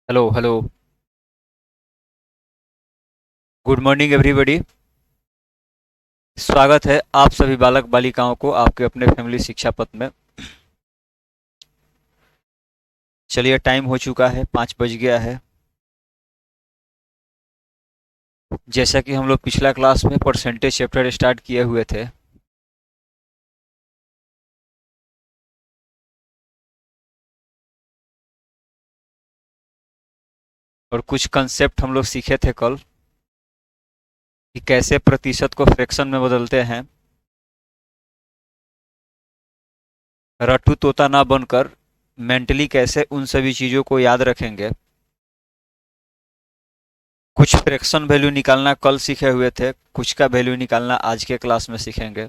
Hello hello. Good morning everybody. स्वागत है आप सभी बालक बालिकाओं को आपके अपने फैमिली शिक्षा पथ में। चलिए, टाइम हो चुका है, 5 बज गया है। जैसा कि हम लोग पिछला क्लास में परसेंटेज चैप्टर स्टार्ट किए हुए थे, और कुछ कंसेप्ट हम लोग सीखे थे कल कि कैसे प्रतिशत को फ्रैक्शन में बदलते हैं, रट्टू तोता ना बनकर मेंटली कैसे उन सभी चीज़ों को याद रखेंगे। कुछ फ्रैक्शन वैल्यू निकालना कल सीखे हुए थे, कुछ का वैल्यू निकालना आज के क्लास में सीखेंगे।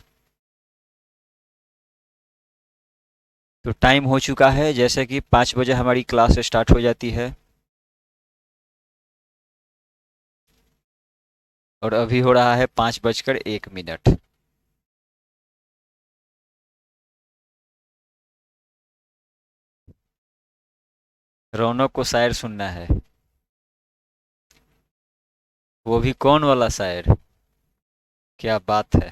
तो टाइम हो चुका है, जैसे कि 5 बजे हमारी क्लास स्टार्ट हो जाती है, और अभी हो रहा है 5 बजकर 1 मिनट। रौनक को शायर सुनना है। वो भी कौन वाला शायर? क्या बात है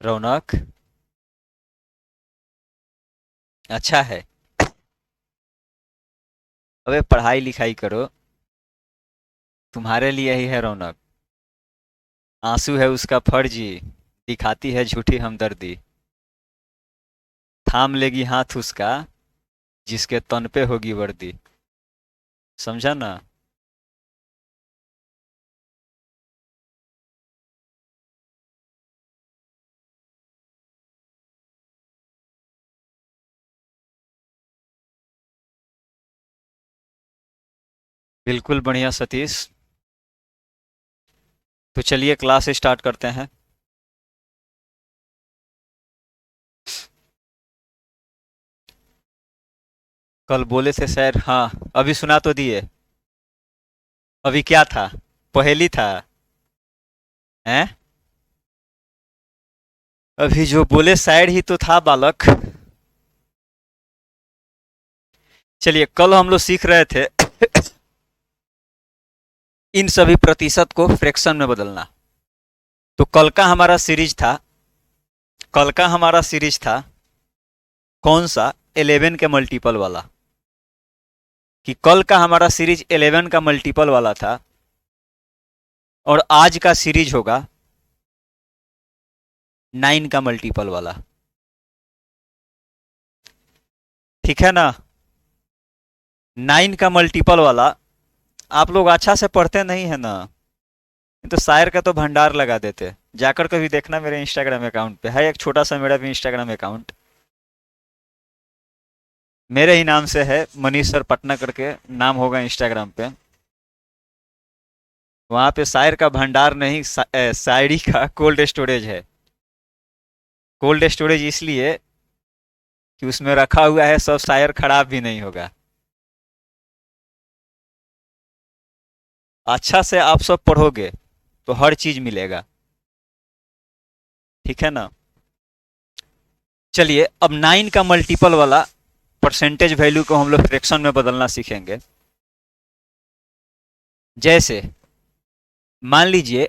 रौनक। अच्छा है। अबे पढ़ाई लिखाई करो, तुम्हारे लिए ही है रौनक। आंसू है उसका फर्जी, दिखाती है झूठी हमदर्दी। थाम लेगी हाथ उसका, जिसके तन पे होगी वर्दी। समझा ना? बिल्कुल बढ़िया सतीश। तो चलिए क्लास स्टार्ट करते हैं। कल बोले थे सर, हाँ अभी सुना तो दिए। अभी क्या था? पहेली था? हैं? अभी जो बोले शायर ही तो था बालक। चलिए, कल हम लोग सीख रहे थे इन सभी प्रतिशत को फ्रैक्शन में बदलना। तो कल का हमारा सीरीज था कौन सा? 11 के मल्टीपल वाला। कि कल का हमारा सीरीज 11 का मल्टीपल वाला था, और आज का सीरीज होगा 9 का मल्टीपल वाला। ठीक है ना? 9 का मल्टीपल वाला। आप लोग अच्छा से पढ़ते नहीं है ना? नहीं तो शायर का तो भंडार लगा देते। जाकर कभी देखना, मेरे इंस्टाग्राम अकाउंट पे है एक छोटा सा, मेरा भी इंस्टाग्राम अकाउंट मेरे ही नाम से है, मनीष सर पटना करके नाम होगा इंस्टाग्राम पे। वहां पे शायर का भंडार नहीं, शायरी का कोल्ड स्टोरेज है। कोल्ड स्टोरेज इसलिए कि उसमें रखा हुआ है सब शायर, खराब भी नहीं होगा। अच्छा से आप सब पढ़ोगे तो हर चीज मिलेगा। ठीक है ना? चलिए, अब 9 का मल्टीपल वाला परसेंटेज वैल्यू को हम लोग फ्रैक्शन में बदलना सीखेंगे। जैसे मान लीजिए,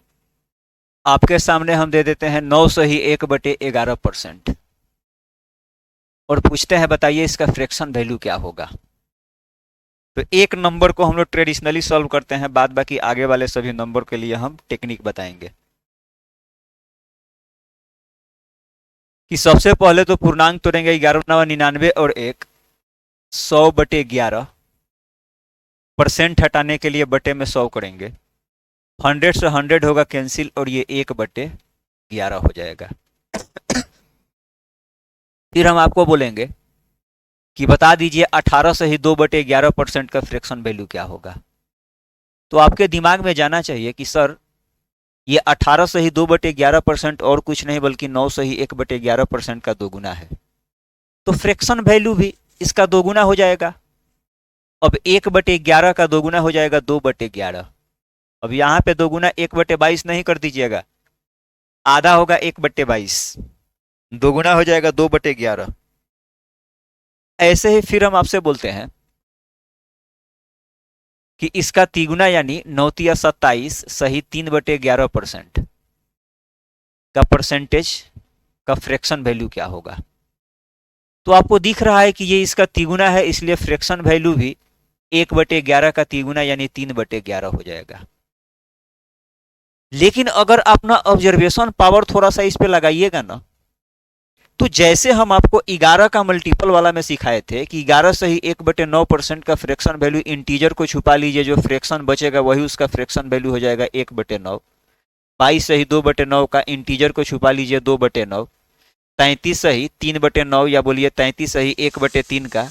आपके सामने हम दे देते हैं 9 सही 1/11%, और पूछते हैं बताइए इसका फ्रैक्शन वैल्यू क्या होगा। तो एक नंबर को हम लोग ट्रेडिशनली सॉल्व करते हैं, बाद बाकी आगे वाले सभी नंबर के लिए हम टेक्निक बताएंगे। कि सबसे पहले तो पूर्णांक तोड़ेंगे, 11 9 99 और 1, 100/11। परसेंट हटाने के लिए बटे में 100 करेंगे। 100 से 100 होगा कैंसिल, और ये 1/11 हो जाएगा। फिर हम आपको बोलेंगे कि बता दीजिए 18 से ही 2/11% का फ्रैक्शन वैल्यू क्या होगा। तो आपके दिमाग में जाना चाहिए कि सर, ये 18 से ही 2/11% और कुछ नहीं बल्कि 9 से ही 1/11% का दोगुना है। तो फ्रैक्शन वैल्यू भी इसका दोगुना हो जाएगा। अब 1/11 का दोगुना हो जाएगा 2/11। अब यहाँ पे दोगुना 1/22 नहीं कर दीजिएगा, आधा होगा 1/22, दोगुना हो जाएगा 2/11। ऐसे ही फिर हम आपसे बोलते हैं कि इसका तिगुना यानी 9×27 सही 3/11% का परसेंटेज का फ्रैक्शन वैल्यू क्या होगा। तो आपको दिख रहा है कि ये इसका तिगुना है, इसलिए फ्रैक्शन वैल्यू भी 1/11 का तिगुना यानी 3/11 हो जाएगा। लेकिन अगर अपना ऑब्जर्वेशन पावर थोड़ा सा इस पे लगाइएगा ना, तो जैसे हम आपको 11 का मल्टीपल वाला में सिखाए थे कि 11 से ही 1/9% का फ्रैक्शन वैल्यू, इंटीजर को छुपा लीजिए, जो फ्रैक्शन बचेगा वही उसका फ्रैक्शन वैल्यू हो जाएगा 1/9। 22 से ही 2/9 का इंटीजर को छुपा लीजिए 2/9। 33 से ही 3/9 या बोलिए 33 से ही 1/3 का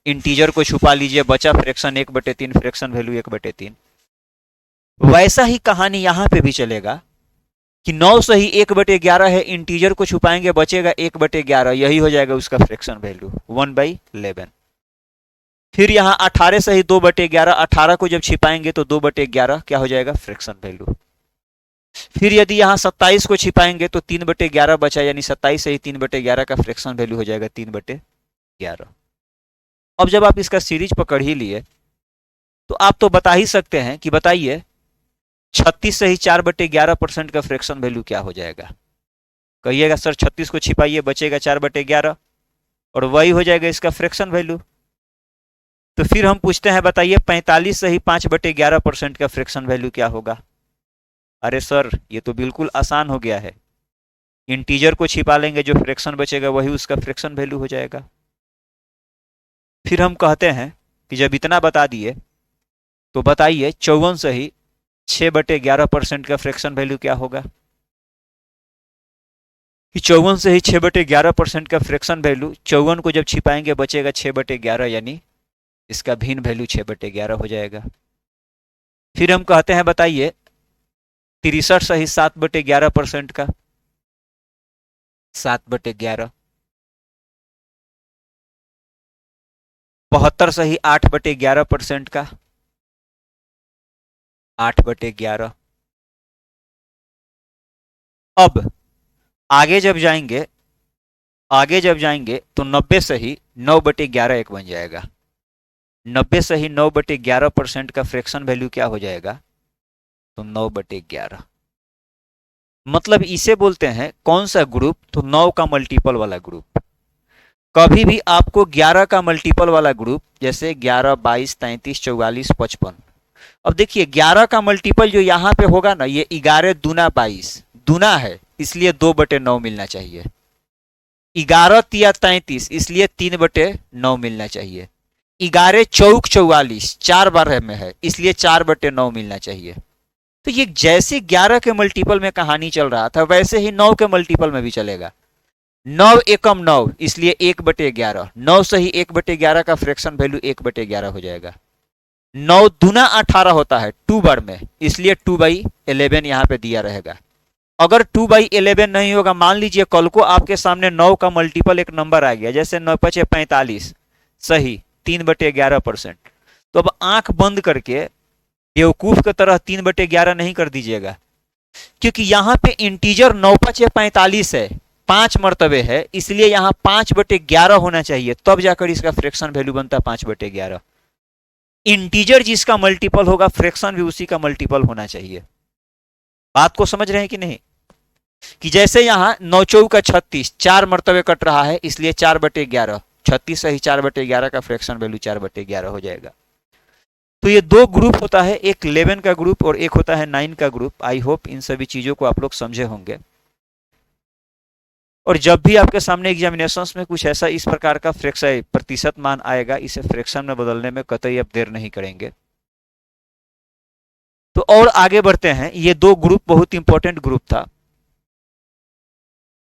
इंटीजर को छुपा लीजिए, बचा फ्रैक्शन 1/3, फ्रैक्शन वैल्यू 1/3। वैसा ही कहानी यहां पे भी चलेगा कि 9 से ही 1/11 है, इंटीजर को छुपाएंगे बचेगा 1/11, यही हो जाएगा उसका फ्रैक्शन वैल्यू 1/11। फिर यहां 18 से ही 2/11, 18 को जब छिपाएंगे तो 2/11 क्या हो जाएगा, फ्रैक्शन वैल्यू। फिर यदि यहां 27 को छिपाएंगे तो 3/11 बचा, यानी 27 से ही 3/11 का फ्रैक्शन वैल्यू हो जाएगा 3/11। अब जब आप इसका सीरीज पकड़ ही लिए तो आप तो बता ही सकते हैं कि बताइए 36 से ही 4/11% का फ्रैक्शन वैल्यू क्या हो जाएगा। कहिएगा सर 36 को छिपाइए बचेगा 4/11 और वही हो जाएगा इसका फ्रैक्शन वैल्यू। तो फिर हम पूछते हैं बताइए 45 से ही 5/11% का फ्रैक्शन वैल्यू क्या होगा। अरे सर ये तो बिल्कुल आसान हो गया है, इंटीजर को छिपा लेंगे, जो फ्रैक्शन बचेगा वही उसका फ्रैक्शन वैल्यू हो जाएगा। फिर हम कहते हैं कि जब इतना बता दिए तो बताइए 54 से ही 6/11% का फ्रैक्शन वैल्यू क्या होगा। कि 54 से ही 6/11% का फ्रैक्शन वैल्यू, 54 को जब छिपाएंगे बचेगा 6/11, यानी इसका भिन्न वैल्यू 6/11 हो जाएगा। फिर हम कहते हैं बताइए 63 से ही 7/11% का, 7/11। 72 से ही 8/11% का, 8/11। अब आगे जब जाएंगे, तो 90 से ही 9/11 एक बन जाएगा। 90 से ही 9/11% का फ्रैक्शन वैल्यू क्या हो जाएगा, तो 9/11। मतलब इसे बोलते हैं कौन सा ग्रुप, तो 9 का मल्टीपल वाला ग्रुप। कभी भी आपको 11 का मल्टीपल वाला ग्रुप, जैसे 11, 22, 33, 44, 55। अब देखिए 11 का मल्टीपल जो यहां पे होगा ना, ये 11 दूना 22 दूना है, इसलिए 2/9 मिलना चाहिए। 11 तिया 33, इसलिए 3/9 मिलना चाहिए। 11 चौक 44, 4 बार में है, इसलिए 4/9 मिलना चाहिए। तो ये जैसे 11 के मल्टीपल में कहानी चल रहा था, वैसे ही 9 के मल्टीपल में भी चलेगा। 9 एकम 9, इसलिए 1/11। 9 से ही 1/11 का फ्रैक्शन वैल्यू 1/11 हो जाएगा। 9 दूना 18 होता है 2 बार में, इसलिए 2/11 यहां पे दिया रहेगा। अगर 2/11 नहीं होगा, मान लीजिए कल को आपके सामने 9 का मल्टीपल एक नंबर आ गया, जैसे 9 5 45 सही 3/11%, तो अब आंख बंद करके बेवकूफ की तरह 3/11 नहीं कर दीजिएगा, क्योंकि यहां पे इंटीजर 9 5 45 है, 5 मर्तबे है, इसलिए यहां 5/11 होना चाहिए, तब जाकर इसका फ्रैक्शन वैल्यू बनता है 5/11। इंटीजर जिसका मल्टीपल होगा, फ्रैक्शन भी उसी का मल्टीपल होना चाहिए। बात को समझ रहे हैं कि नहीं, कि जैसे यहां 9 चौका 36, 4 मर्तबे कट रहा है, इसलिए 4/11, 36 से ही 4/11 का फ्रैक्शन वैल्यू 4/11 हो जाएगा। तो ये दो ग्रुप होता है, एक 11 का ग्रुप और एक होता है 9 का ग्रुप। आई होप इन सभी चीजों को आप लोग समझे होंगे। और जब भी आपके सामने एग्जामिनेशंस में कुछ ऐसा इस प्रकार का फ्रैक्शन प्रतिशत मान आएगा, इसे फ्रैक्शन में बदलने में कतई अब देर नहीं करेंगे। तो और आगे बढ़ते हैं, ये दो ग्रुप बहुत इंपॉर्टेंट ग्रुप था।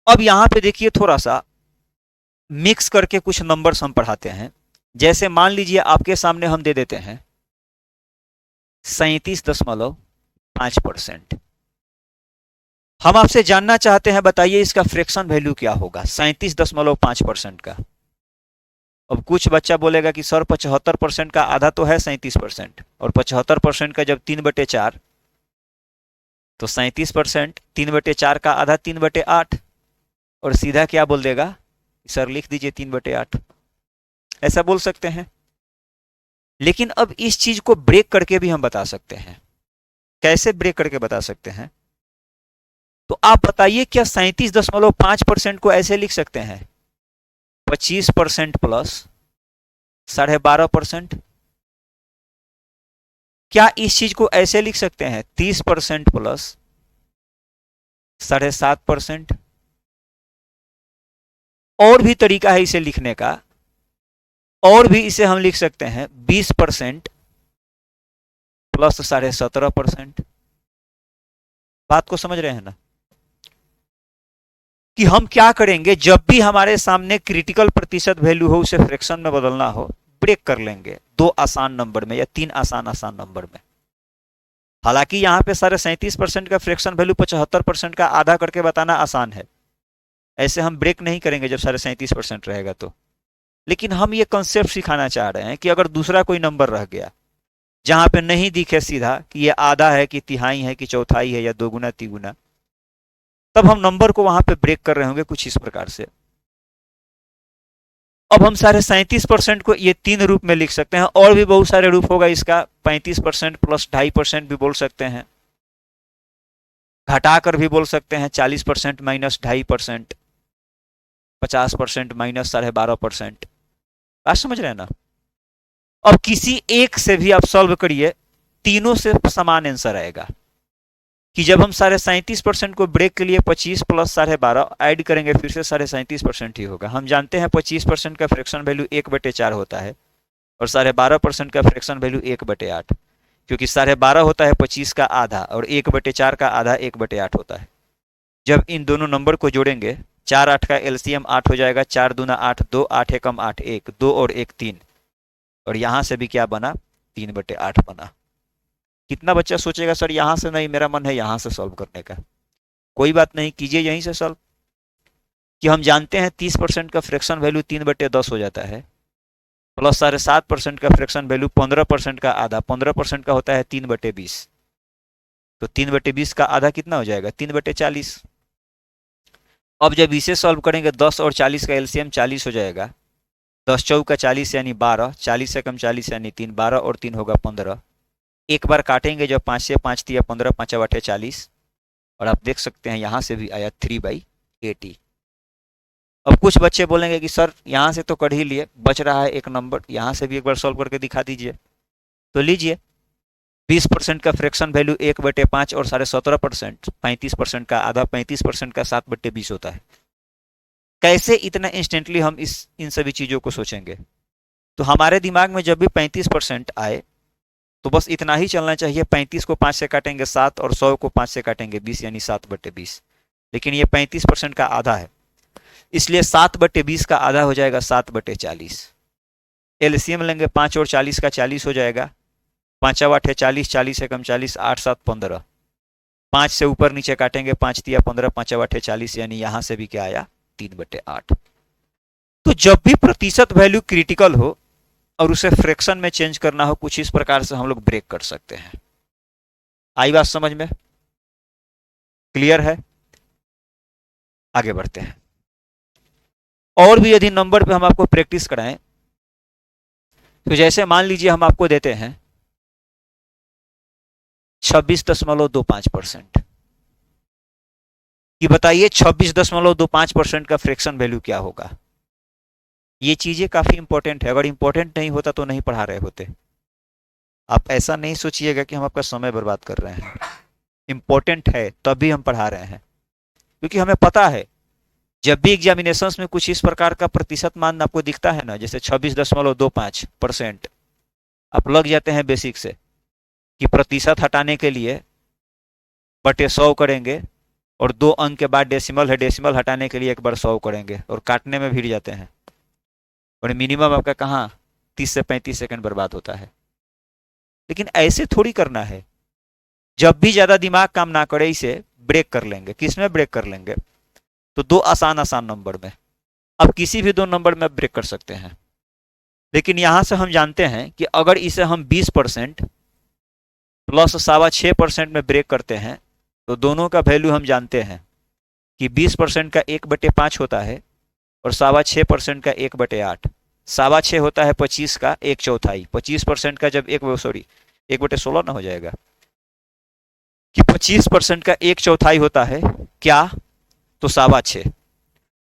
अब यहां पे देखिए थोड़ा सा मिक्स करके कुछ नंबर्स हम पढ़ाते हैं। जैसे मान लीजिए आपके सामने हम दे देते हैं 37.5%। हम आपसे जानना चाहते हैं बताइए इसका फ्रैक्शन वैल्यू क्या होगा 37.5% का। अब कुछ बच्चा बोलेगा कि सर 75% का आधा तो है 37%, और 75% का जब 3/4, तो 37%, 3/4 का आधा 3/8, और सीधा क्या बोल देगा, सर लिख दीजिए 3/8, ऐसा बोल सकते हैं। लेकिन अब इस चीज को ब्रेक करके भी हम बता सकते हैं। कैसे ब्रेक करके बता सकते हैं? तो आप बताइए, क्या 37.5% को ऐसे लिख सकते हैं 25% प्लस 12.5%? क्या इस चीज को ऐसे लिख सकते हैं 30% प्लस 7.5%? और भी तरीका है इसे लिखने का, और भी इसे हम लिख सकते हैं 20% प्लस 17.5%। बात को समझ रहे हैं ना? कि हम क्या करेंगे, जब भी हमारे सामने क्रिटिकल प्रतिशत वैल्यू हो, उसे फ्रैक्शन में बदलना हो, ब्रेक कर लेंगे 2 आसान नंबर में या 3 आसान नंबर में। हालांकि यहां पे 37.5% का फ्रैक्शन वैल्यू 75% का आधा करके बताना आसान है, ऐसे हम ब्रेक नहीं करेंगे जब 37.5% रहेगा तो। लेकिन हम ये कंसेप्ट सिखाना चाह रहे हैं कि अगर दूसरा कोई नंबर रह गया जहां पे नहीं दिखे सीधा कि ये आधा है कि तिहाई है कि चौथाई है या दोगुना तिगुना, तब हम नंबर को वहां पे ब्रेक कर रहे होंगे कुछ इस प्रकार से। अब हम 37.5% को ये 3 रूप में लिख सकते हैं, और भी बहुत सारे रूप होगा इसका। 35% प्लस 2.5% भी बोल सकते हैं, घटाकर भी बोल सकते हैं 40% माइनस 2.5%, 50% माइनस 12.5%। बात समझ रहे हैं ना? अब किसी एक से भी आप सॉल्व करिए, तीनों से समान आंसर आएगा। कि जब हम 37.5% को ब्रेक के लिए 25 प्लस 12.5 ऐड करेंगे, फिर से 37.5% ही होगा। हम जानते हैं 25% का फ्रैक्शन वैल्यू 1/4 होता है और 12.5% का फ्रैक्शन वैल्यू 1/8, क्योंकि 12.5 होता है 25 का आधा और 1/4 का आधा 1/8 होता है। जब इन दोनों नंबर को जोड़ेंगे, 4 8 का एलसीएम 8 हो जाएगा, 4 दूना 8, 2 8 एकम 8, 1 2 और 1 3, और यहां से भी क्या बना 3/8 बना। कितना बच्चा सोचेगा सर यहां से नहीं, मेरा मन है यहां से सॉल्व करने का। कोई बात नहीं, कीजिए यहीं से सॉल्व। कि हम जानते हैं 30% का फ्रैक्शन वैल्यू 3/10 हो जाता है, प्लस 7.5% का फ्रैक्शन वैल्यू 15% का आधा, 15% का होता है 3/20, तो 3/20 का आधा कितना हो जाएगा 3/40। अब जब इसे सॉल्व करेंगे 10 और 40 का एलसीएम 40 हो जाएगा, 10 चौका 40 यानी 12, 40 से कम 40 यानी 3, 12 और 3 होगा 15। एक बार काटेंगे जब 5 से 5 दिया 15, 5 8 40, और आप देख सकते हैं यहां से भी आया 3/80। अब कुछ बच्चे बोलेंगे कि सर यहां से तो कर ही लिए, बच रहा है एक नंबर, यहां से भी एक बार सॉल्व करके दिखा दीजिए। तो लीजिए, 20% का फ्रैक्शन वैल्यू 1/5 और 17.5%, 35% का आधा, 35% का 7/20 होता है। कैसे इतना इंस्टेंटली हम इन सभी चीजों को सोचेंगे? तो हमारे दिमाग में जब भी 35% आए तो बस इतना ही चलना चाहिए, 35 को 5 से काटेंगे 7 और 100 को 5 से काटेंगे 20 यानी 7/20। लेकिन ये 35% का आधा है, इसलिए 7/20 का आधा हो जाएगा 7/40। एलसीएम लेंगे 5 और 40 का 40 हो जाएगा, 5 8 है 40, 40 से कम 40, 8 7 15, 5 से ऊपर नीचे काटेंगे 5 दिया 15, 5 8 है 40, यानी यहां से भी क्या आया 3/8। तो जब भी प्रतिशत वैल्यू क्रिटिकल हो और उसे फ्रैक्शन में चेंज करना हो, कुछ इस प्रकार से हम लोग ब्रेक कर सकते हैं। आई बात समझ में? क्लियर है? आगे बढ़ते हैं। और भी यदि नंबर पे हम आपको प्रैक्टिस कराएं, तो जैसे मान लीजिए हम आपको देते हैं 26.25%, कि बताइए 26.25% का फ्रैक्शन वैल्यू क्या होगा। ये चीजें काफी इंपॉर्टेंट है, अगर इंपॉर्टेंट नहीं होता तो नहीं पढ़ा रहे होते। आप ऐसा नहीं सोचिएगा कि हम आपका समय बर्बाद कर रहे हैं, इंपॉर्टेंट है तभी हम पढ़ा रहे हैं। क्योंकि हमें पता है जब भी एग्जामिनेशंस में कुछ इस प्रकार का प्रतिशत मान आपको दिखता है ना, जैसे 26.25%, आप लग जाते हैं बेसिक से कि प्रतिशत हटाने के लिए बटे 100 करेंगे और 2 अंक के बाद डेसिमल है, डेसिमल हटाने के लिए एक बार 100 करेंगे और काटने में भिड़ जाते हैं, और मिनिमम आपका कहाँ 30 से 35 सेकंड बर्बाद होता है। लेकिन ऐसे थोड़ी करना है, जब भी ज्यादा दिमाग काम ना करे इसे ब्रेक कर लेंगे। किसमें ब्रेक कर लेंगे? तो 2 आसान नंबर में। अब किसी भी 2 नंबर में ब्रेक कर सकते हैं, लेकिन यहां से हम जानते हैं कि अगर इसे हम 20% प्लस 6.25% में ब्रेक करते हैं, तो दोनों का वैल्यू हम जानते हैं कि 20% का 1/5 होता है और 6.25% का 1/8, 6.25 होता है 25 का 1/4। 25% का जब 1/16 ना हो जाएगा कि 25% का 1/4 होता है क्या, तो 6.25।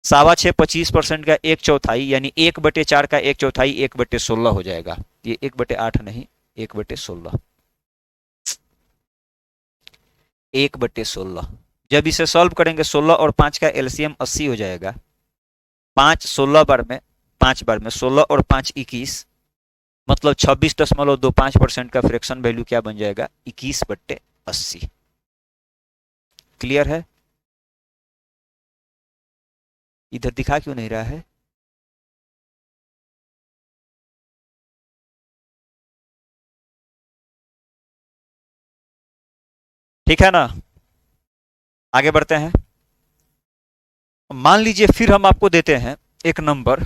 6.25 25% का 1/4 यानी 1/4 का 1/4 1/16 हो जाएगा। ये 1/8 नहीं, 1/16, 1/16। जब इसे सॉल्व करेंगे 16 और 5 का एलसीएम 80 हो जाएगा। 5 16 बार में, 5 बार में 16 और 5 21, मतलब 26.25% का फ्रैक्शन वैल्यू क्या बन जाएगा, 21/80। क्लियर है? इधर दिखा क्यों नहीं रहा है? ठीक है ना? आगे बढ़ते हैं। मान लीजिए फिर हम आपको देते हैं एक नंबर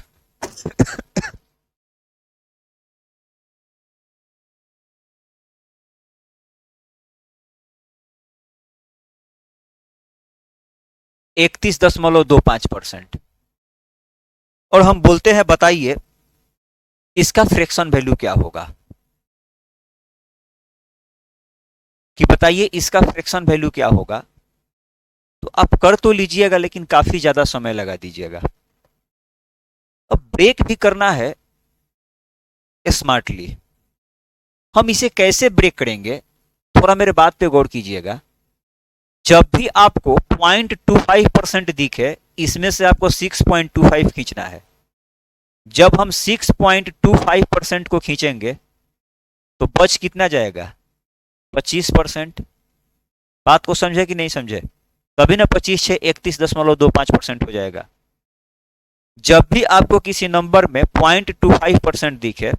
(31.25%) और हम बोलते हैं बताइए इसका फ्रैक्शन वैल्यू क्या होगा, कि बताइए इसका फ्रैक्शन वैल्यू क्या होगा। तो आप कर तो लीजिएगा लेकिन काफी ज्यादा समय लगा दीजिएगा। अब ब्रेक भी करना है स्मार्टली। हम इसे कैसे ब्रेक करेंगे, थोड़ा मेरे बात पे गौर कीजिएगा। जब भी आपको 0.25% दिखे, इसमें से आपको 6.25 खींचना है। जब हम 6.25% को खींचेंगे तो बच कितना जाएगा, 25%। बात को समझे कि नहीं समझे? तभी ना 25 से 31.25% हो जाएगा। जब भी आपको किसी नंबर में 0.25% दिखे,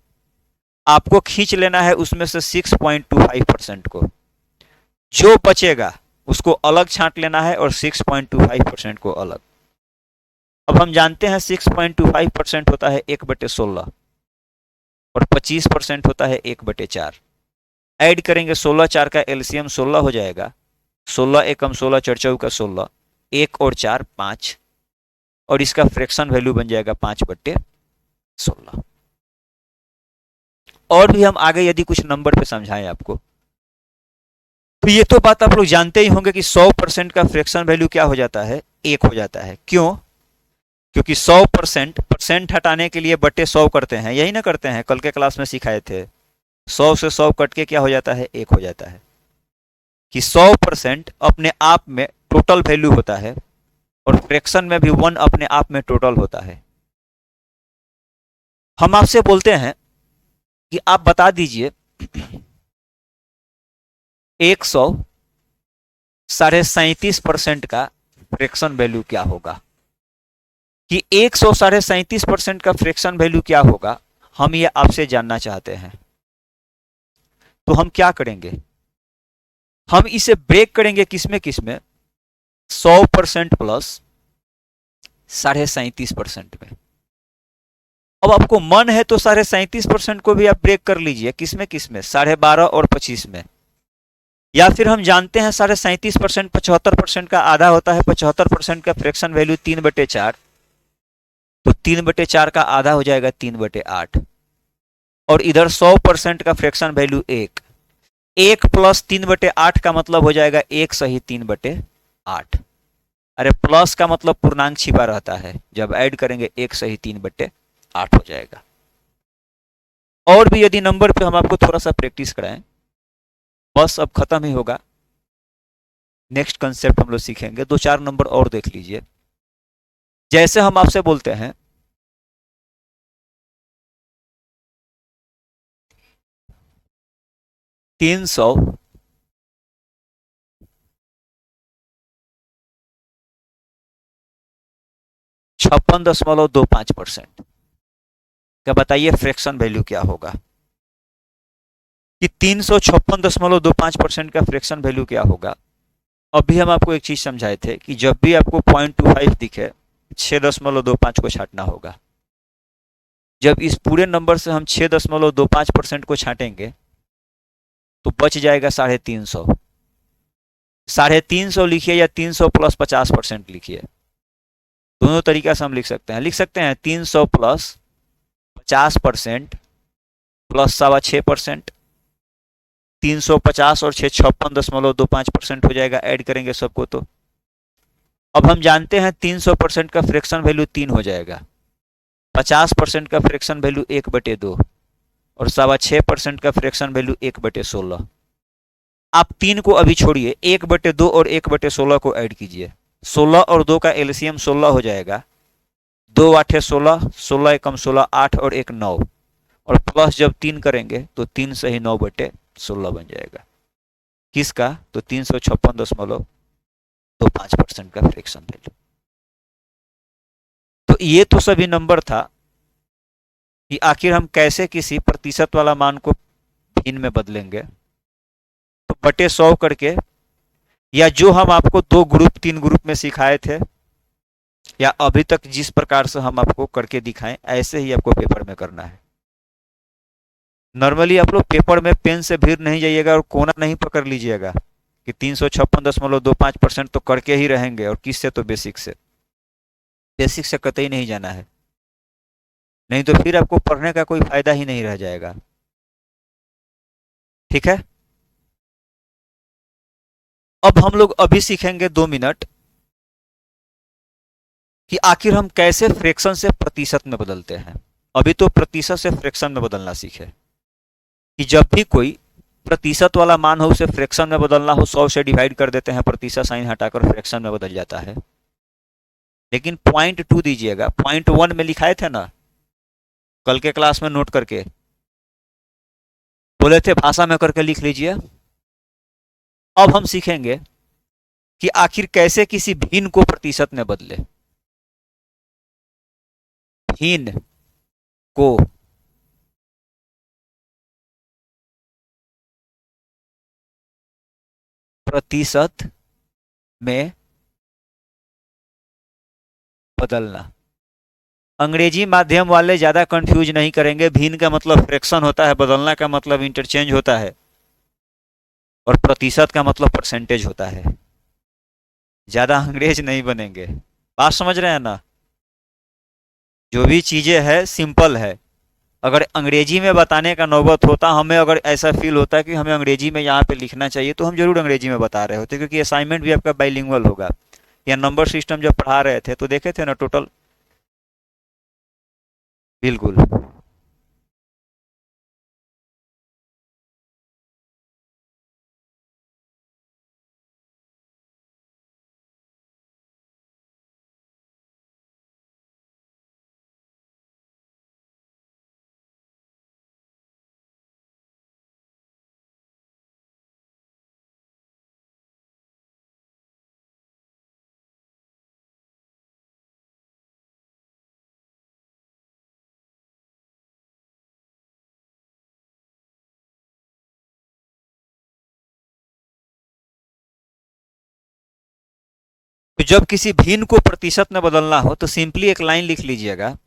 आपको खींच लेना है उसमें से 6.25% को। जो बचेगा उसको अलग छांट लेना है और 6.25% को अलग। अब हम जानते हैं 6.25% होता है 1/16 और 25% होता है 1/4। ऐड करेंगे 16 4 का एलसीएम 16 हो जाएगा। 16 एकम 16 चौचौ का 16, 1 और 4 5, और इसका फ्रैक्शन वैल्यू बन जाएगा 5/16। और भी हम आगे यदि कुछ नंबर पे समझाएं आपको, तो ये तो बात आप लोग जानते ही होंगे कि 100% का फ्रैक्शन वैल्यू क्या हो जाता है, 1 हो जाता है। क्यों? क्योंकि 100% परसेंट हटाने के लिए बटे 100 करते हैं, यही ना करते हैं, कल के क्लास में सिखाए थे। 100 से 100 कट के क्या हो जाता है, 1 हो जाता है। कि 100% अपने आप में टोटल वैल्यू होता है और फ्रैक्शन में भी 1 अपने आप में टोटल होता है। हम आपसे बोलते हैं कि आप बता दीजिए 137.5% का फ्रैक्शन वैल्यू क्या होगा। कि 137.5% का फ्रैक्शन वैल्यू क्या होगा, हम ये आपसे जानना चाहते हैं। तो हम क्या करेंगे, हम इसे ब्रेक करेंगे किसमें किसमें, 100% प्लस 37.5% में। अब आपको मन है तो 37.5% को भी आप ब्रेक कर लीजिए, किसमें किसमें, 12.5 और 25 में। या फिर हम जानते हैं 37.5% 75% का आधा होता है। 75% का फ्रैक्शन वैल्यू 3/4, तो 3/4 का आधा हो जाएगा 3/8। और इधर 100% का फ्रैक्शन वैल्यू 1, 1 प्लस 3/8 का मतलब हो जाएगा 1 सही 3/8। अरे प्लस का मतलब पूर्णांक छिपा रहता है, जब ऐड करेंगे 1 सही 3/8 हो जाएगा। और भी यदि नंबर पे हम आपको थोड़ा सा प्रैक्टिस कराएं, बस अब खत्म ही होगा। नेक्स्ट कंसेप्ट हम लोग सीखेंगे, 2-4 नंबर और देख लीजिए। जैसे हम आपसे बोलते हैं 300 56.25%, क्या बताइए फ्रैक्शन वैल्यू क्या होगा। कि 356.25% का फ्रैक्शन वैल्यू क्या होगा। अभी हम आपको एक चीज समझाए थे कि जब भी आपको 0.25 दिखे 6.25 को छांटना होगा। जब इस पूरे नंबर से हम 6.25% को छांटेंगे तो बच जाएगा 350। 350 लिखिए या 300 प्लस 50% लिखिए, दोनों तरीका से हम लिख सकते हैं। 300 प्लस 50% प्लस 6.25%, 350 और 56.25% हो जाएगा, ऐड करेंगे सबको तो। अब हम जानते हैं 300% का फ्रैक्शन वैल्यू 3 हो जाएगा, 50% का फ्रैक्शन वैल्यू 1/2 और 6.25% का फ्रैक्शन वैल्यू 1/16। आप 3 को अभी छोड़िए, 1/2 और 1/16 को ऐड कीजिए, 16 और 2 का एलसीएम 16 हो जाएगा, 2 8 16, 16 एकम 16, 8 और 1 9, और प्लस जब 3 करेंगे तो 3 से ही 9/16 बन जाएगा। किसका? तो 356.25% का फ्रैक्शन वैल्यू। तो ये तो सभी नंबर था कि आखिर हम कैसे किसी प्रतिशत वाला मान को भिन्न में बदलेंगे। तो बटे 100 करके, या जो हम आपको 2 ग्रुप 3 ग्रुप में सिखाए थे, या अभी तक जिस प्रकार से हम आपको करके दिखाएं, ऐसे ही आपको पेपर में करना है। नॉर्मली आप लोग पेपर में पेन से भीड़ नहीं जाइएगा और कोना नहीं पकड़ लीजिएगा कि 356.25% तो करके ही रहेंगे, और किससे? तो बेसिक से। बेसिक से कतई नहीं जाना है, नहीं तो फिर आपको पढ़ने का कोई फायदा ही नहीं रह जाएगा। ठीक है, अब हम लोग अभी सीखेंगे 2 मिनट कि आखिर हम कैसे फ्रैक्शन से प्रतिशत में बदलते हैं। अभी तो प्रतिशत से फ्रैक्शन में बदलना सीखे कि जब भी कोई प्रतिशत वाला मान हो उसे फ्रैक्शन में बदलना हो, 100 से डिवाइड कर देते हैं, प्रतिशत साइन हटाकर फ्रैक्शन में बदल जाता है। लेकिन पॉइंट 2 दीजिएगा, पॉइंट 1 में लिखाए थे ना, कल के क्लास में नोट करके बोले थे भाषा में करके लिख लीजिए। अब हम सीखेंगे कि आखिर कैसे किसी भिन्न को प्रतिशत में बदले। भिन्न को प्रतिशत में बदलना। अंग्रेजी माध्यम वाले ज्यादा कंफ्यूज नहीं करेंगे। भिन्न का मतलब फ्रैक्शन होता है, बदलना का मतलब इंटरचेंज होता है, और प्रतिशत का मतलब परसेंटेज होता है। ज्यादा अंग्रेज नहीं बनेंगे। बात समझ रहे हैं ना? जो भी चीजें है सिंपल है। अगर अंग्रेजी में बताने का नौबत होता, हमें अगर ऐसा फील होता कि हमें अंग्रेजी में यहाँ पे लिखना चाहिए, तो हम जरूर अंग्रेजी में बता रहे होते, क्योंकि असाइनमेंट भी आपका बाइलिंगुअल होगा। या नंबर सिस्टम जब पढ़ा रहे थे तो देखे थे ना टोटल। बिल्कुल। तो जब किसी भिन्न को प्रतिशत में बदलना हो तो सिंपली एक लाइन लिख लीजिएगा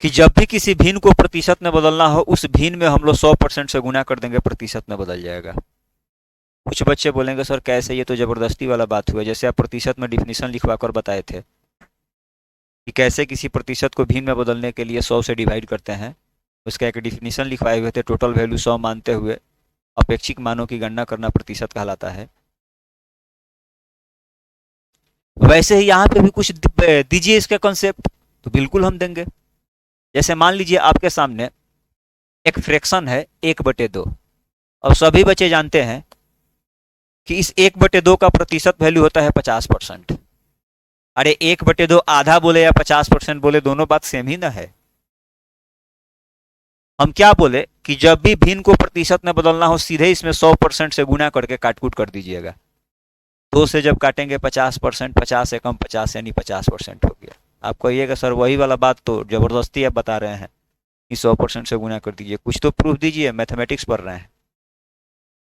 कि जब भी किसी भिन्न को प्रतिशत में बदलना हो, उस भिन्न में हम लोग 100% से गुना कर देंगे, प्रतिशत में बदल जाएगा। कुछ बच्चे बोलेंगे सर कैसे, ये तो जबरदस्ती वाला बात हुआ। जैसे आप प्रतिशत में डिफिनीशन लिखवा कर बताए थे कि कैसे किसी प्रतिशत को भिन्न में बदलने के लिए 100 से डिवाइड करते हैं, उसका एक डिफिनीशन लिखवाए हुए थे। टोटल वैल्यू 100 मानते हुए अपेक्षिक मानों की गणना करना प्रतिशत कहलाता है। वैसे ही यहाँ पे भी कुछ दीजिए इसका कॉन्सेप्ट, तो बिल्कुल हम देंगे। जैसे मान लीजिए आपके सामने एक फ्रैक्शन है 1/2। अब सभी बच्चे जानते हैं कि इस 1/2 का प्रतिशत वैल्यू होता है 50%। अरे 1/2 आधा बोले या 50% बोले, दोनों बात सेम ही ना है। हम क्या बोले कि जब भी भिन्न को प्रतिशत में बदलना हो, सीधे इसमें 100% से गुना करके काटकूट कर दीजिएगा। 2 से जब काटेंगे 50%, 50 से कम 50 यानी 50% हो गया। आप कहिएगा सर वही वाला बात तो जबरदस्ती आप बता रहे हैं कि 100% से गुना कर दीजिए, कुछ तो प्रूफ दीजिए। मैथमेटिक्स पढ़ रहे हैं,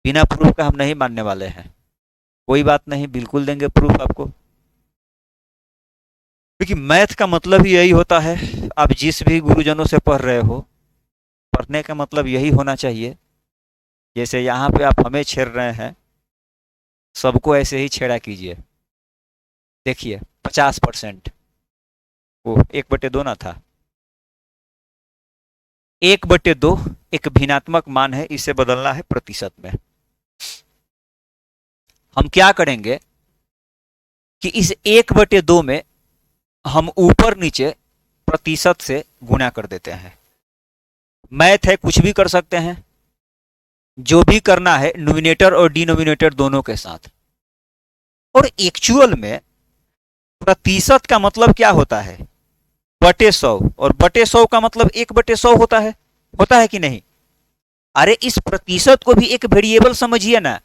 बिना प्रूफ का हम नहीं मानने वाले हैं। कोई बात नहीं, बिल्कुल देंगे प्रूफ आपको, क्योंकि मैथ का मतलब ही यही होता है। आप जिस भी गुरुजनों से पढ़ रहे हो, पढ़ने का मतलब यही होना चाहिए। जैसे यहाँ पे आप हमें छेड़ रहे हैं, सबको ऐसे ही छेड़ा कीजिए। देखिए 50%, वो 1/2 ना था, 1/2 एक भिन्नात्मक मान है, इसे बदलना है प्रतिशत में। हम क्या करेंगे कि इस 1/2 में हम ऊपर नीचे प्रतिशत से गुणा कर देते हैं। मैथ है, कुछ भी कर सकते हैं, जो भी करना है न्यूमिनेटर और डिनोमिनेटर दोनों के साथ। और एक्चुअल में प्रतिशत का मतलब क्या होता है? बटे 100, और बटे 100 का मतलब 1/100 होता है कि नहीं? अरे इस प्रतिशत को भी एक वेरिएबल समझिए ना।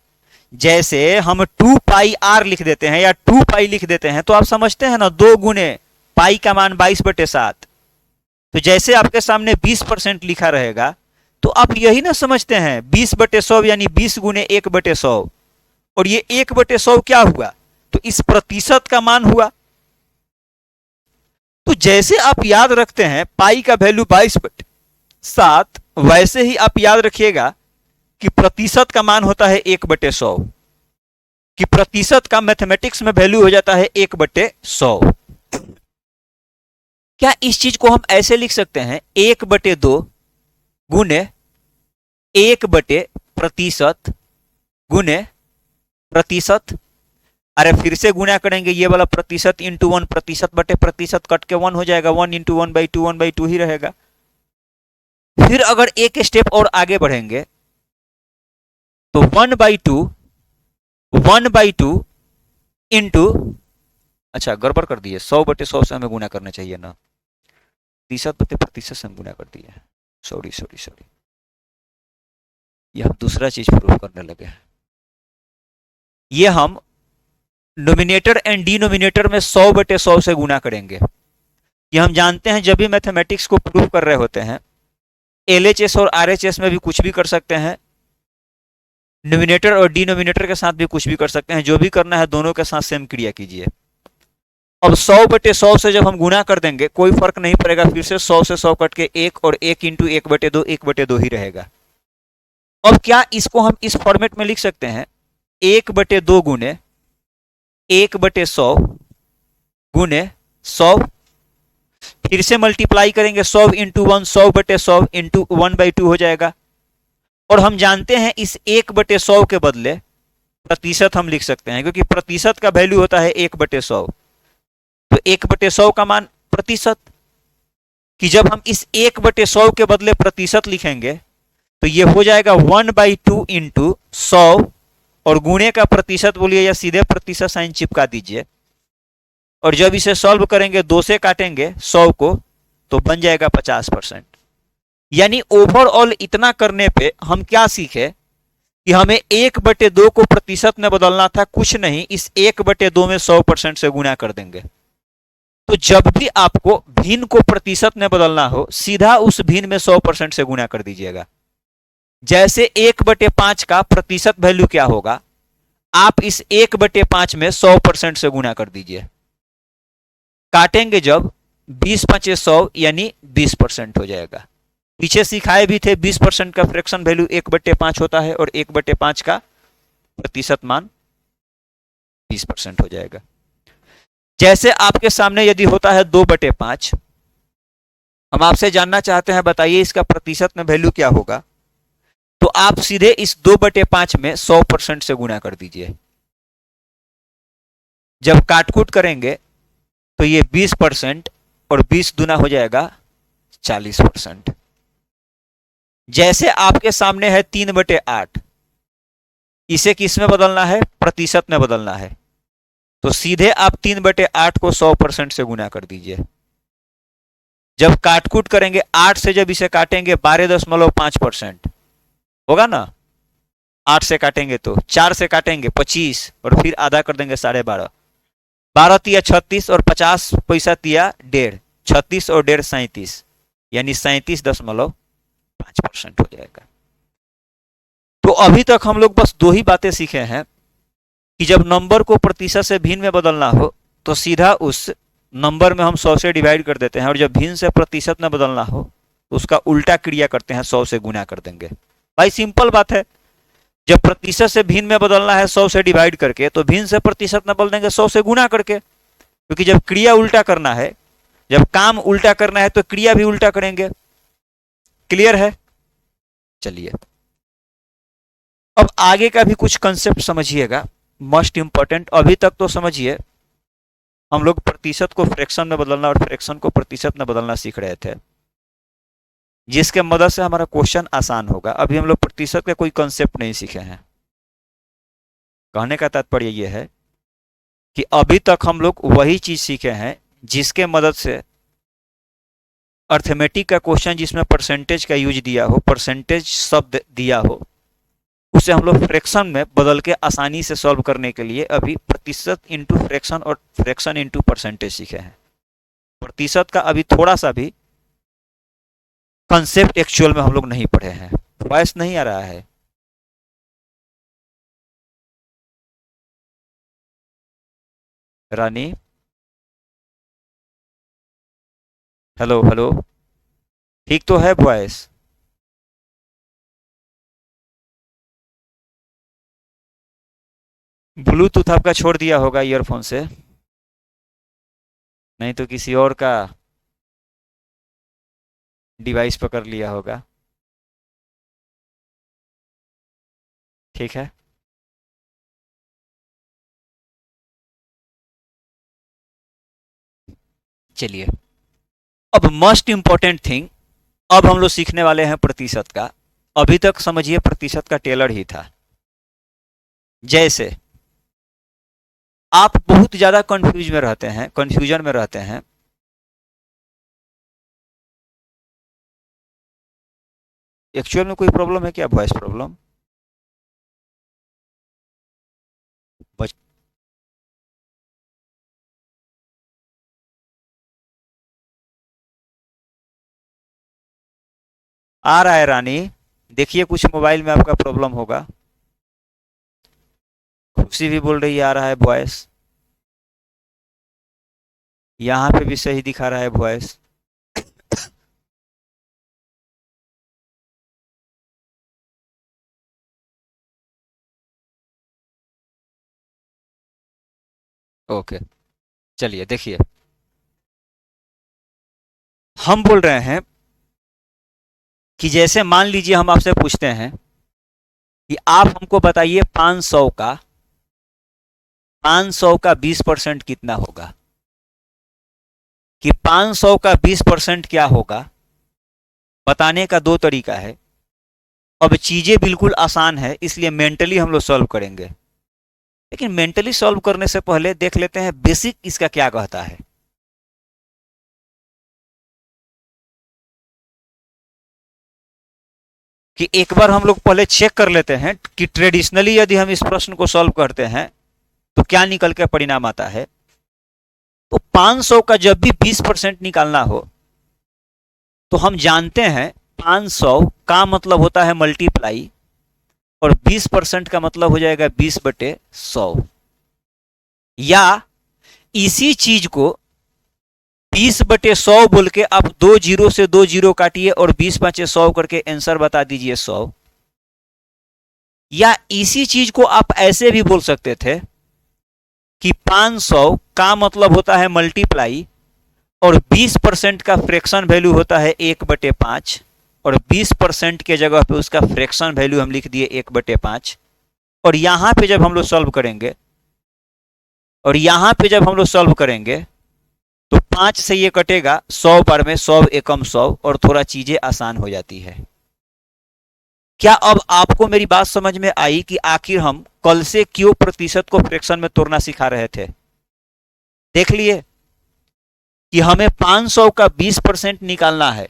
जैसे हम 2πr लिख देते हैं या 2π लिख देते हैं, तो आप समझते हैं ना, 2 गुने पाई का मान 22/7। तो जैसे आपके सामने 20% लिखा रहेगा, तो आप यही ना समझते हैं 20/100 यानी 20 गुने 1/100, और ये 1/100 क्या हुआ? तो इस प्रतिशत का मान हुआ। तो जैसे आप याद रखते हैं पाई का वैल्यू 22/7, वैसे ही आप याद रखिएगा कि प्रतिशत का मान होता है 1/100, कि प्रतिशत का मैथमेटिक्स में वैल्यू हो जाता है 1/100। क्या इस चीज को हम ऐसे लिख सकते हैं 1/2 गुने 1/प्रतिशत गुने प्रतिशत? अरे फिर से गुना करेंगे, ये वाला प्रतिशत इंटू 1, प्रतिशत बटे प्रतिशत कट के 1 हो जाएगा, 1 इंटू 1/2 ही रहेगा। फिर अगर एक स्टेप और आगे बढ़ेंगे तो 1/2 इंटू, अच्छा गड़बड़ कर दिए, 100/100 से हमें गुना करना चाहिए ना, प्रतिशत बटे प्रतिशत से हम गुना कर दिए। सॉरी, ये हम दूसरा चीज प्रूव करने लगे हैं। ये हम नोमिनेटर एंड डिनोमिनेटर में 100/100 से गुना करेंगे। ये हम जानते हैं जब भी मैथमेटिक्स को प्रूव कर रहे होते हैं, LHS और RHS में भी कुछ भी कर सकते हैं, नोमिनेटर और डिनोमिनेटर के साथ भी कुछ भी कर सकते हैं। जो भी करना है दोनों के साथ सेम क्रिया कीजिए। अब 100/100 से जब हम गुना कर देंगे कोई फर्क नहीं पड़ेगा, फिर से 100 से 100 कट के 1, और 1 इंटू 1/2 ही रहेगा। अब क्या इसको हम इस फॉर्मेट में लिख सकते हैं 1/2 गुने 1/100 गुने 100, फिर से मल्टीप्लाई करेंगे 100 इंटू 1, 100/100 इंटू 1/2 हो जाएगा। और हम जानते हैं इस 1/100 के बदले प्रतिशत हम लिख सकते हैं, क्योंकि प्रतिशत का वैल्यू होता है 1/100। तो 1/100 का मान प्रतिशत, कि जब हम इस 1/100 के बदले प्रतिशत लिखेंगे तो ये हो जाएगा 1/2 इंटू 100, और गुणे का प्रतिशत बोलिए या सीधे प्रतिशत साइन चिपका दीजिए। और जब इसे सॉल्व करेंगे, 2 से काटेंगे 100 को, तो बन जाएगा 50%। यानी ओवरऑल इतना करने पे हम क्या सीखे कि हमें 1/2 को प्रतिशत में बदलना था, कुछ नहीं, इस 1/2 में 100% से गुना कर देंगे। तो जब भी आपको भिन्न को प्रतिशत में बदलना हो, सीधा उस भिन्न में 100% से गुना कर दीजिएगा। जैसे 1/5 का प्रतिशत वैल्यू क्या होगा, आप इस 1/5 में 100% से गुना कर दीजिए। काटेंगे जब 20×5 100 यानी 20% हो जाएगा। पीछे सिखाए भी थे 20% का फ्रैक्शन वैल्यू 1/5 होता है, और 1/5 का प्रतिशत मान 20% हो जाएगा। जैसे आपके सामने यदि होता है 2/5, हम आपसे जानना चाहते हैं बताइए इसका प्रतिशत में वैल्यू क्या होगा, तो आप सीधे इस 2/5 में 100% से गुना कर दीजिए। जब काटकूट करेंगे तो ये 20% और 20 दुना हो जाएगा 40%। जैसे आपके सामने है 3/8, इसे किस में बदलना है? प्रतिशत में बदलना है। तो सीधे आप 3/8 को 100% से गुना कर दीजिए। जब काटकूट करेंगे 8 से जब इसे काटेंगे 12.5% होगा ना। 8 से काटेंगे तो 4 से काटेंगे 25, और फिर आधा कर देंगे 12.5। 12 तिया 36 और 50 पैसा तिया 1.5, 36 और 1.5 37, यानी 37.5% हो जाएगा। तो अभी तक हम लोग बस 2 ही बातें सीखे हैं कि जब नंबर को प्रतिशत से भिन्न में बदलना हो तो सीधा उस नंबर में हम 100 से डिवाइड कर देते हैं, और जब भिन्न से प्रतिशत में बदलना हो तो उसका उल्टा क्रिया करते हैं, 100 से गुना कर देंगे। भाई सिंपल बात है, जब प्रतिशत से भिन्न में बदलना है 100 से डिवाइड करके, तो भिन्न से प्रतिशत में बदल देंगे 100 से गुना करके, क्योंकि जब क्रिया उल्टा करना है जब काम उल्टा करना है तो क्रिया भी उल्टा करेंगे। क्लियर है? चलिए अब आगे का भी कुछ कंसेप्ट समझिएगा, मोस्ट इंपॉर्टेंट। अभी तक तो समझिए हम लोग प्रतिशत को फ्रैक्शन में बदलना और फ्रैक्शन को प्रतिशत में बदलना सीख रहे थे, जिसके मदद से हमारा क्वेश्चन आसान होगा। अभी हम लोग प्रतिशत का कोई कंसेप्ट नहीं सीखे हैं। कहने का तात्पर्य यह है कि अभी तक हम लोग वही चीज सीखे हैं जिसके मदद से अर्थमेटिक का क्वेश्चन जिसमें परसेंटेज का यूज दिया हो, परसेंटेज शब्द दिया हो, उसे हम लोग फ्रैक्शन में बदल के आसानी से सॉल्व करने के लिए अभी प्रतिशत इंटू फ्रैक्शन और फ्रैक्शन इंटू परसेंटेज सीखे हैं। प्रतिशत का अभी थोड़ा सा भी कंसेप्ट एक्चुअल में हम लोग नहीं पढ़े हैं। वॉइस नहीं आ रहा है? रानी, हेलो हेलो, ठीक तो है वॉइस? ब्लूटूथ आपका छोड़ दिया होगा ईयरफोन से, नहीं तो किसी और का डिवाइस पकड़ लिया होगा। ठीक है, चलिए अब मोस्ट इंपॉर्टेंट थिंग, अब हम लोग सीखने वाले हैं प्रतिशत का। अभी तक समझिए प्रतिशत का टेलर ही था। जैसे आप बहुत ज्यादा कंफ्यूजन में रहते हैं। एक्चुअल में कोई प्रॉब्लम है क्या? Voice problem? आ रहा है रानी, देखिए कुछ मोबाइल में आपका प्रॉब्लम होगा। खुशी भी बोल रही है आ रहा है वॉइस, यहां पे भी सही दिखा रहा है वॉइस। ओके, चलिए देखिए, हम बोल रहे हैं कि जैसे मान लीजिए हम आपसे पूछते हैं कि आप हमको बताइए 500 का 20% कितना होगा। कि 500 का 20% क्या होगा बताने का दो तरीका है। अब चीजें बिल्कुल आसान है, इसलिए मेंटली हम लोग सॉल्व करेंगे, लेकिन मेंटली सॉल्व करने से पहले देख लेते हैं बेसिक इसका क्या कहता है। कि एक बार हम लोग पहले चेक कर लेते हैं कि ट्रेडिशनली यदि हम इस प्रश्न को सॉल्व करते हैं तो क्या निकल के परिणाम आता है। तो 500 का जब भी 20% निकालना हो तो हम जानते हैं 500 का मतलब होता है मल्टीप्लाई, और 20% का मतलब हो जाएगा 20/100। या इसी चीज को 20/100 बोल के आप 2 जीरो से 2 जीरो काटिए और 20×5=100 करके आंसर बता दीजिए 100। या इसी चीज को आप ऐसे भी बोल सकते थे कि 500 का मतलब होता है मल्टीप्लाई, और 20% का फ्रैक्शन वैल्यू होता है 1/5, और 20% के जगह पे उसका फ्रैक्शन वैल्यू हम लिख दिए 1/5। और यहां पे जब हम लोग सॉल्व करेंगे तो 5 से ये कटेगा 100 बार में, 100 एकम 100, और थोड़ा चीजें आसान हो जाती है। क्या अब आपको मेरी बात समझ में आई कि आखिर हम कल से क्यों प्रतिशत को फ्रैक्शन में तोड़ना सिखा रहे थे? देख लिए कि हमें 500 का 20% निकालना है।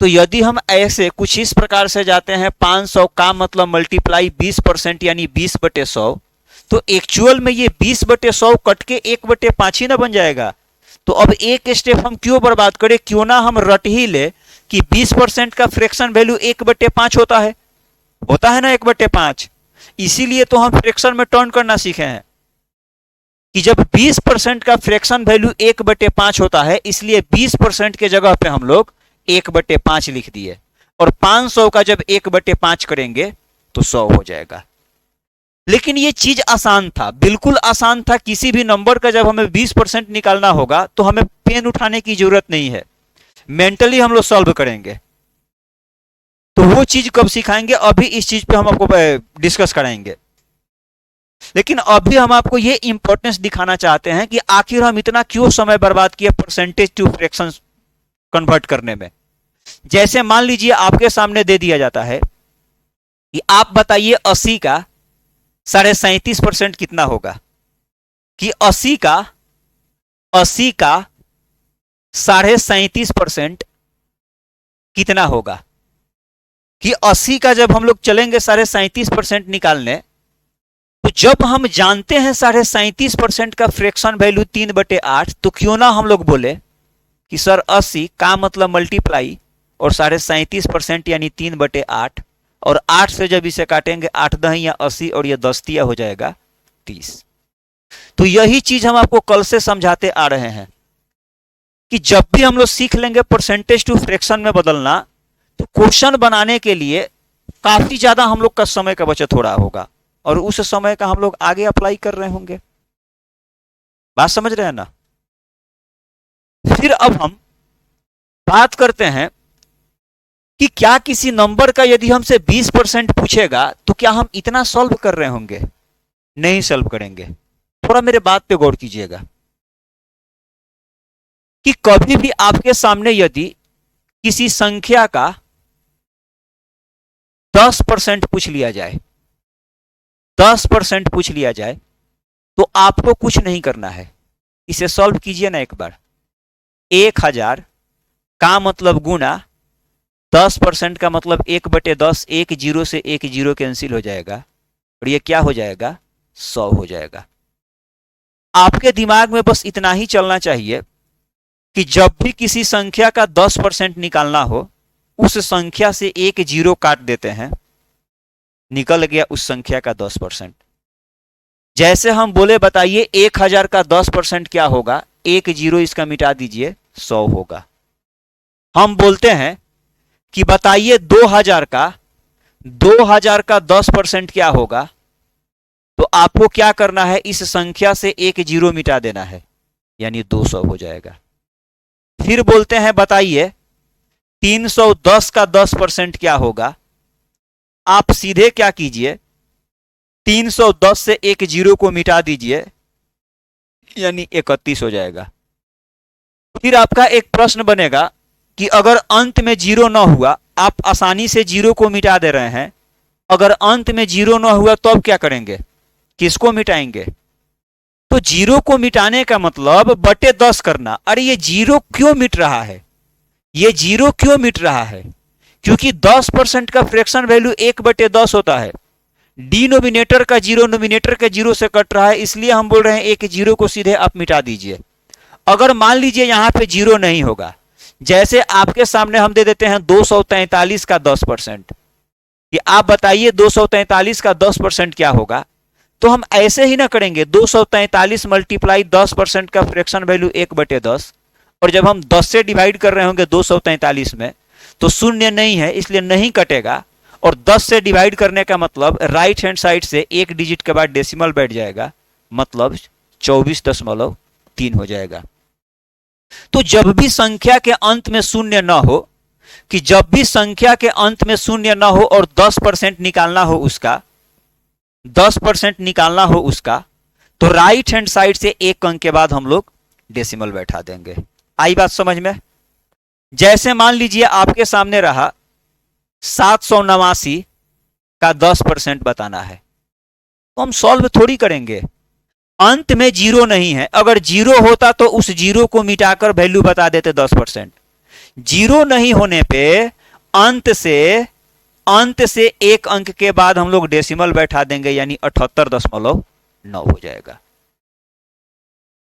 तो यदि हम ऐसे कुछ इस प्रकार से जाते हैं 500 का मतलब मल्टीप्लाई 20% यानी 20/100, तो एक्चुअल में ये 20/100 कट के 1/5 ही ना बन जाएगा। तो अब एक स्टेप हम क्यों बर्बाद करें, क्यों ना हम रट ही ले कि 20% का फ्रैक्शन वैल्यू 1/5 होता है ना 1/5। इसीलिए तो हम फ्रैक्शन में टर्न करना सीखे हैं कि जब 20% का फ्रैक्शन वैल्यू 1/5 होता है, इसलिए 20% के जगह पे हम लोग 1/5 लिख दिए, और 500 का जब 1/5 करेंगे तो 100 हो जाएगा। लेकिन ये चीज आसान था, बिल्कुल आसान था। किसी भी नंबर का जब हमें 20% निकालना होगा तो हमें पेन उठाने की जरूरत नहीं है, मेंटली हम लोग सॉल्व करेंगे। तो वो चीज कब सिखाएंगे, अभी इस चीज पे हम आपको डिस्कस कराएंगे। लेकिन अभी हम आपको ये इंपॉर्टेंस दिखाना चाहते हैं कि आखिर हम इतना क्यों समय बर्बाद किए परसेंटेज टू फ्रैक्शन कन्वर्ट करने में। जैसे मान लीजिए आपके सामने दे दिया जाता है कि आप बताइए 80 का 37.5% कितना होगा, कि 80 का 37.5% कितना होगा, कि 80 का जब हम लोग चलेंगे 37.5% निकालने, तो जब हम जानते हैं 37.5% का फ्रैक्शन वैल्यू 3/8, तो क्यों ना हम लोग बोले कि सर 80 का मतलब मल्टीप्लाई और 37.5% यानी 3/8, और 8 से जब इसे काटेंगे 8 10 या 80 और ये 10 तिया हो जाएगा 30। तो यही चीज हम आपको कल से समझाते आ रहे हैं कि जब भी हम लोग सीख लेंगे परसेंटेज टू फ्रैक्शन में बदलना, तो क्वेश्चन बनाने के लिए काफी ज्यादा हम लोग का समय का बचत हो रहा होगा, और उस समय का हम लोग आगे अप्लाई कर रहे होंगे। बात समझ रहे हैं ना। फिर अब हम बात करते हैं कि क्या किसी नंबर का यदि हमसे 20% पूछेगा तो क्या हम इतना सॉल्व कर रहे होंगे? नहीं सॉल्व करेंगे। थोड़ा मेरे बात पे गौर कीजिएगा कि कभी भी आपके सामने यदि किसी संख्या का 10% पूछ लिया जाए, 10% पूछ लिया जाए, तो आपको कुछ नहीं करना है, इसे सॉल्व कीजिए ना एक बार। 1000 का मतलब गुना 10% का मतलब 1/10, एक जीरो से एक जीरो कैंसिल हो जाएगा और ये क्या हो जाएगा, 100 हो जाएगा। आपके दिमाग में बस इतना ही चलना चाहिए कि जब भी किसी संख्या का 10% निकालना हो, उस संख्या से एक जीरो काट देते हैं, निकल गया उस संख्या का 10%। जैसे हम बोले बताइए 1000 का 10% क्या होगा, एक जीरो इसका मिटा दीजिए, 100 होगा। हम बोलते हैं कि बताइए 2000 का 10% क्या होगा, तो आपको क्या करना है, इस संख्या से एक जीरो मिटा देना है, यानी 200 हो जाएगा। फिर बोलते हैं बताइए 310 का 10% क्या होगा, आप सीधे क्या कीजिए, 310 से एक जीरो को मिटा दीजिए, यानी 31 हो जाएगा। फिर आपका एक प्रश्न बनेगा कि अगर अंत में जीरो ना हुआ, आप आसानी से जीरो को मिटा दे रहे हैं, अगर अंत में जीरो ना हुआ तो अब क्या करेंगे, किसको मिटाएंगे? तो जीरो को मिटाने का मतलब बटे 10 करना। अरे ये जीरो क्यों मिट रहा है, ये जीरो क्यों मिट रहा है? क्योंकि 10% का फ्रैक्शन वैल्यू 1/10 होता है। डिनोमिनेटर का जीरो नोमिनेटर के जीरो से कट रहा है, इसलिए हम बोल रहे हैं एक जीरो को सीधे आप मिटा दीजिए। अगर मान लीजिए यहां पे जीरो नहीं होगा, जैसे आपके सामने हम दे देते हैं 243 का 10%, कि आप बताइए 243 का 10% क्या होगा, तो हम ऐसे ही ना करेंगे, 243 मल्टीप्लाई 10% का फ्रैक्शन वैल्यू 1/10, और जब हम 10 से डिवाइड कर रहे होंगे 243 में, तो शून्य नहीं है इसलिए नहीं कटेगा, और 10 से डिवाइड करने का मतलब राइट हैंड साइड से एक डिजिट के बाद डेसिमल बैठ जाएगा, मतलब 24.3 हो जाएगा। तो जब भी संख्या के अंत में शून्य ना हो, कि जब भी संख्या के अंत में शून्य ना हो और 10% निकालना हो उसका, 10% निकालना हो उसका, तो राइट हैंड साइड से एक अंक के बाद हम लोग डेसिमल बैठा देंगे। आई बात समझ में? जैसे मान लीजिए आपके सामने रहा 789 का 10% बताना है, तो हम सॉल्व थोड़ी करेंगे, अंत में जीरो नहीं है, अगर जीरो होता तो उस जीरो को मिटाकर वैल्यू बता देते 10%। जीरो नहीं होने पे अंत से एक अंक के बाद हम लोग डेसिमल बैठा देंगे, यानी 78.9 हो जाएगा।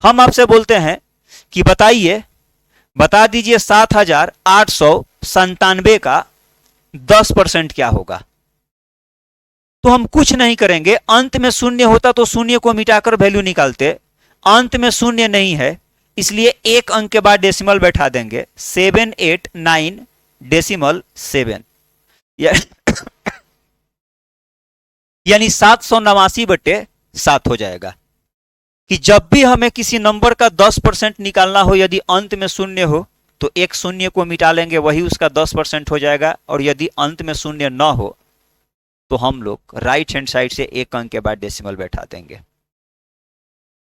हम आपसे बोलते हैं कि बता दीजिए 7897 का 10% क्या होगा, तो हम कुछ नहीं करेंगे, अंत में शून्य होता तो शून्य को मिटाकर वैल्यू निकालते, अंत में शून्य नहीं है इसलिए एक अंक के बाद डेसिमल बैठा देंगे, 789.7 यानी 789/7 हो जाएगा। कि जब भी हमें किसी नंबर का 10% निकालना हो, यदि अंत में शून्य हो तो एक शून्य को मिटा लेंगे, वही उसका 10% हो जाएगा। और यदि अंत में शून्य न हो तो हम लोग राइट हैंड साइड से एक अंक के बाद डेसिमल बैठा देंगे।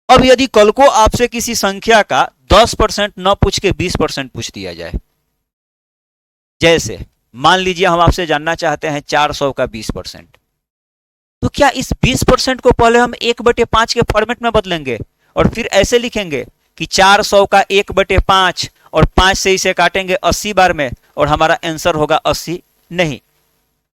अब यदि कल को आपसे किसी संख्या का 10% न पूछ के 20% पूछ दिया जाए, जैसे मान लीजिए हम आपसे जानना चाहते हैं 400 का 20%, तो क्या इस 20% को पहले हम 1/5 के फॉर्मेट में बदलेंगे और फिर ऐसे लिखेंगे कि 400 का 1/5 और 5 से इसे काटेंगे 80 बार में और हमारा आंसर होगा 80? नहीं,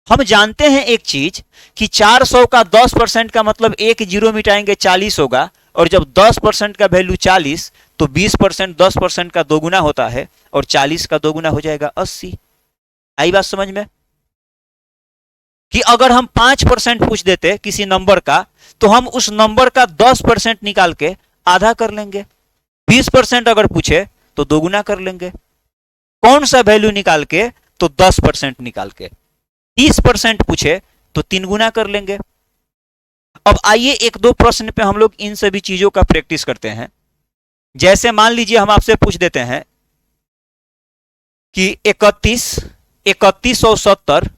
हम जानते हैं एक चीज कि 400 का 10% का मतलब एक जीरो मिटाएंगे 40 होगा, और जब 10% का वैल्यू 40 तो 20% 10% का दोगुना होता है और 40 का दोगुना हो जाएगा 80। आई बात समझ में? कि अगर हम 5% पूछ देते किसी नंबर का तो हम उस नंबर का 10% निकाल के आधा कर लेंगे, 20% अगर पूछे तो दोगुना कर लेंगे, कौन सा वैल्यू निकाल के? तो 10% निकाल के। 30% पूछे तो 3 गुना कर लेंगे। अब आइए एक दो प्रश्न पे हम लोग इन सभी चीजों का प्रैक्टिस करते हैं। जैसे मान लीजिए हम आपसे पूछ देते हैं कि 3170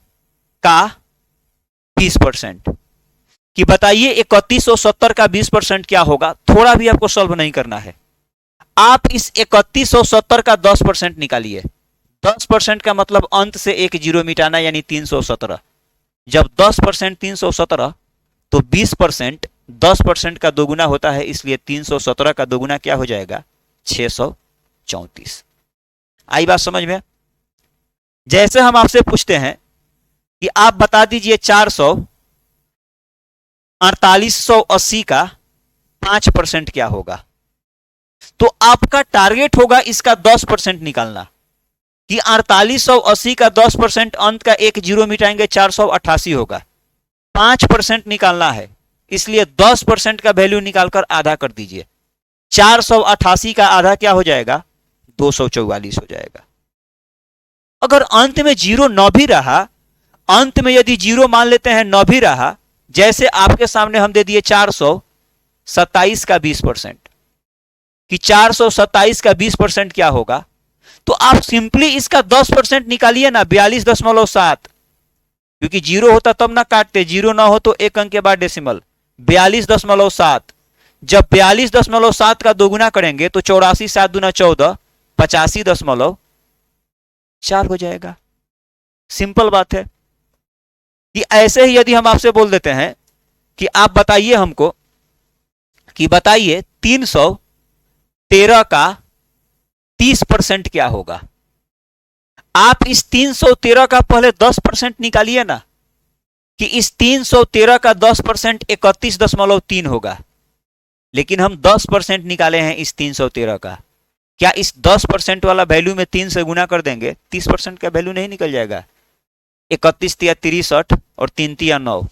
का 20%, कि बताइए 3170 का 20% क्या होगा। थोड़ा भी आपको सॉल्व नहीं करना है, आप इस 3170 का 10% निकालिए। 10% का मतलब अंत से एक जीरो मिटाना, यानी 317। जब 10% 317 तो 20% 10% का दोगुना होता है, इसलिए 317 का दोगुना क्या हो जाएगा? 634। आई बात समझ में? जैसे हम आपसे पूछते हैं कि आप बता दीजिए 4880 का 5% क्या होगा, तो आपका टारगेट होगा इसका 10% निकालना, कि 4880 का 10% अंत का एक जीरो मिटाएंगे 488 होगा। 5% निकालना है, इसलिए 10% का वैल्यू निकालकर आधा कर दीजिए। 488 का आधा क्या हो जाएगा? 244 हो जाएगा। अगर अंत में जीरो न भी रहा, अंत में यदि जीरो मान लेते हैं न भी रहा, जैसे आपके सामने हम दे दिए 427 का 20%, कि 427 का 20% क्या होगा, तो आप सिंपली इसका 10% निकालिए ना, 42.7, क्योंकि जीरो होता तब ना काटते, जीरो ना हो तो एक अंक के बाद डेसिमल। 42.7, जब 42.7 का दोगुना करेंगे तो 84 7 दूना 14, 85.4 हो जाएगा। सिंपल बात है। कि ऐसे ही यदि हम आपसे बोल देते हैं कि आप बताइए हमको, कि बताइए 313 का 30% क्या होगा, आप इस 313 का पहले 10% निकालिए ना, कि इस 313 का 10% 31.3 होगा, लेकिन हम 10% निकाले हैं इस 313 का। क्या इस 10% वाला वैल्यू में 3 से गुना कर देंगे 30% का वैल्यू नहीं निकल जाएगा? 31 तिया 63 और 3 तिया 9,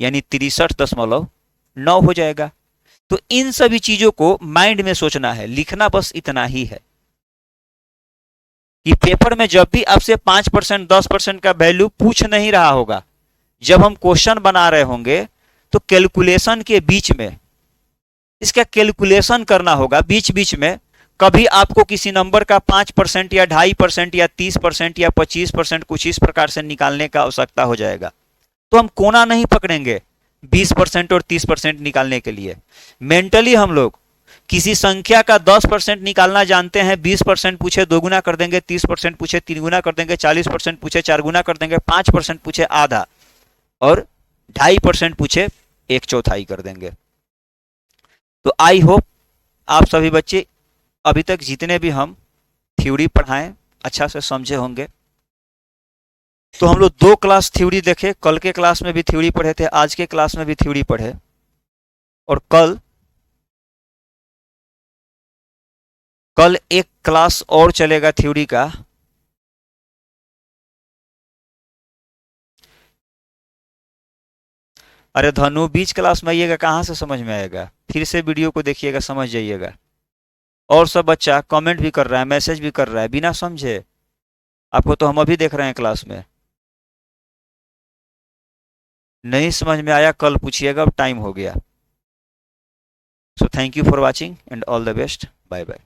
यानी 63.9 हो जाएगा। तो इन सभी चीजों को माइंड में सोचना है, लिखना बस इतना ही है कि पेपर में जब भी आपसे 5% 10% का वैल्यू पूछ नहीं रहा होगा, जब हम क्वेश्चन बना रहे होंगे तो कैलकुलेशन के बीच में इसका कैलकुलेशन करना होगा। बीच बीच में कभी आपको किसी नंबर का 5% या 2.5% या 30% या 25% कुछ इस प्रकार से निकालने का आवश्यकता हो जाएगा, तो हम कोना नहीं पकड़ेंगे 20% और 30% निकालने के लिए। मेंटली हम लोग किसी संख्या का 10% निकालना जानते हैं, 20% पूछे 2 गुना कर देंगे, 30% पूछे 3 गुना कर देंगे, 40% पूछे 4 गुना कर देंगे, 5% पूछे आधा, और 2.5% पूछे 1/4 कर देंगे। तो आई होप आप सभी बच्चे अभी तक जितने भी हम थ्योरी पढ़ाएं अच्छा से समझे होंगे। तो हम लोग 2 क्लास थ्योरी देखे, कल के क्लास में भी थ्योरी पढ़े थे, आज के क्लास में भी थ्योरी पढ़े, और कल एक क्लास और चलेगा थ्योरी का। अरे धनु, बीच क्लास में आइएगा, कहाँ से समझ में आएगा? फिर से वीडियो को देखिएगा, समझ जाइएगा। और सब बच्चा कमेंट भी कर रहा है, मैसेज भी कर रहा है, बिना समझे। आपको तो हम अभी देख रहे हैं क्लास में। नहीं समझ में आया कल पूछिएगा, अब टाइम हो गया। So thank you for watching and all the best. Bye bye.